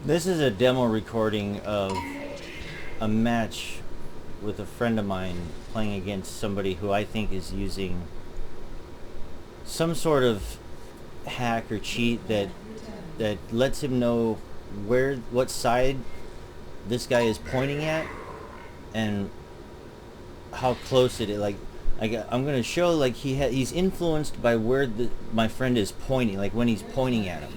This is a demo recording of a match with a friend of mine playing against somebody who I think is using some sort of hack or cheat that lets him know what side this guy is pointing at and how close it is. I'm gonna show like he's influenced by where my friend is pointing, like when he's pointing at him.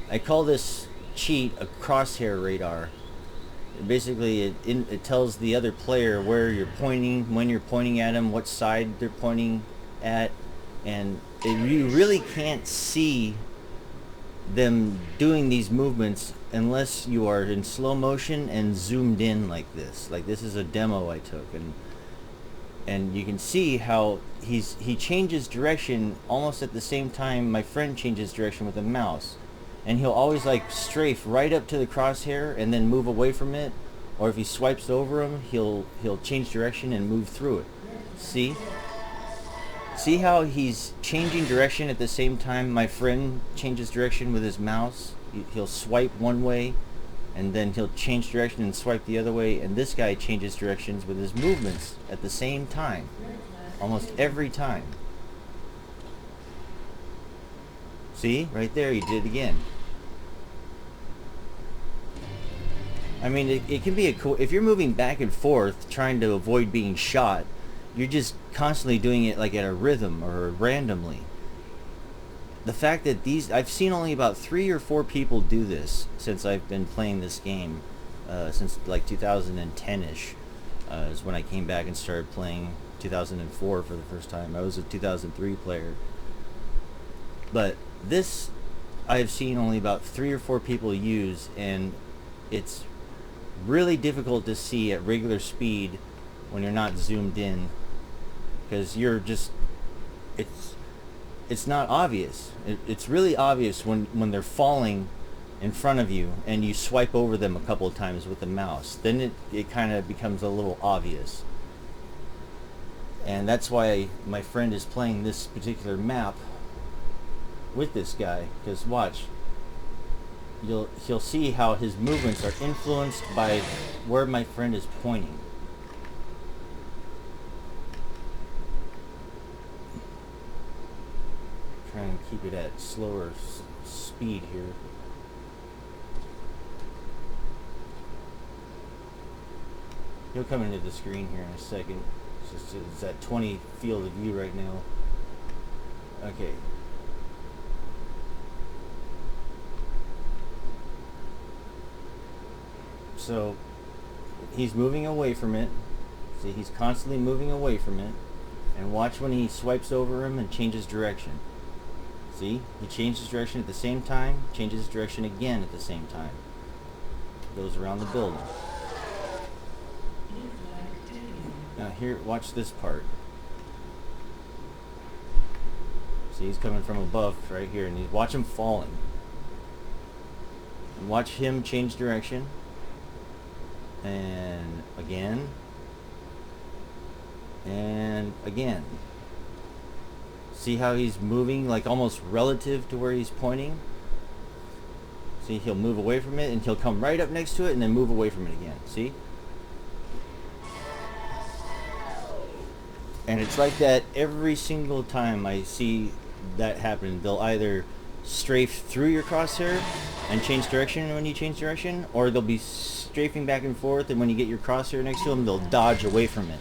I call this cheat a crosshair radar. Basically, it tells the other player where you're pointing, when you're pointing at them, what side they're pointing at, and you really can't see them doing these movements unless you are in slow motion and zoomed in like this. Like this is a demo I took, and you can see how he changes direction almost at the same time my friend changes direction with the mouse. And he'll always like strafe right up to the crosshair and then move away from it, or if he swipes over him, he'll change direction and move through it. See how he's changing direction at the same time my friend changes direction with his mouse? He'll swipe one way and then he'll change direction and swipe the other way, and this guy changes directions with his movements at the same time almost every time. See, right there, he did it again. I mean, it can be a cool, if you're moving back and forth trying to avoid being shot, you're just constantly doing it like at a rhythm or randomly. The fact that I've seen only about 3 or 4 people do this since I've been playing this game, since like 2010-ish, is when I came back and started playing 2004 for the first time. I was a 2003 player. But this I've seen only about 3 or 4 people use, and it's really difficult to see at regular speed when you're not zoomed in, because you're just it's not obvious. It's really obvious when they're falling in front of you and you swipe over them a couple of times with the mouse. Then it kind of becomes a little obvious, and that's why my friend is playing this particular map with this guy, because watch, he'll see how his movements are influenced by where my friend is pointing. Try and keep it at slower speed here. He'll come into the screen here in a second. It's at 20 field of view right now. Okay. So he's moving away from it. See, he's constantly moving away from it. And watch when he swipes over him and changes direction. See, he changes direction at the same time, changes direction again at the same time. Goes around the building. Now here, watch this part. See, he's coming from above right here, and watch him falling. And watch him change direction. And again. And again. See how he's moving like almost relative to where he's pointing? See, he'll move away from it and he'll come right up next to it and then move away from it again. See? And it's like that every single time I see that happen. They'll either strafe through your crosshair and change direction when you change direction, or they'll be strafing back and forth, and when you get your crosshair next to them, they'll dodge away from it.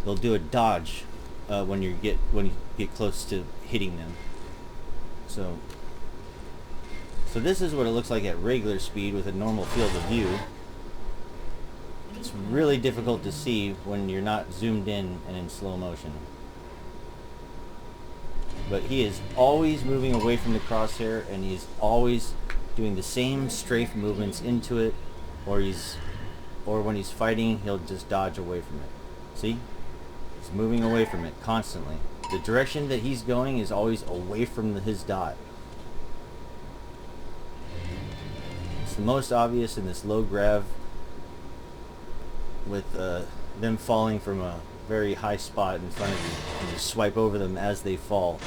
They'll do a dodge when you get close to hitting them. So this is what it looks like at regular speed with a normal field of view. It's really difficult to see when you're not zoomed in and in slow motion. But he is always moving away from the crosshair, and he's always doing the same strafe movements into it, or when he's fighting, he'll just dodge away from it. See? He's moving away from it constantly. The direction that he's going is always away from his dot. It's the most obvious in this low grav, with them falling from a very high spot in front of you, and you swipe over them as they fall.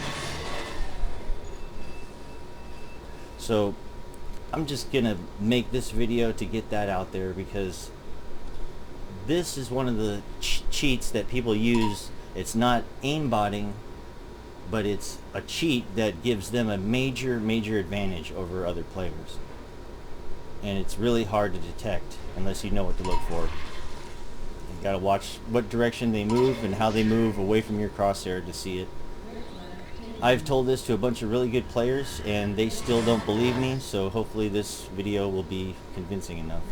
So I'm just gonna make this video to get that out there, because this is one of the cheats that people use. It's not aimbotting, but it's a cheat that gives them a major advantage over other players. And it's really hard to detect unless you know what to look for. You gotta watch what direction they move and how they move away from your crosshair to see it. I've told this to a bunch of really good players and they still don't believe me, so hopefully this video will be convincing enough.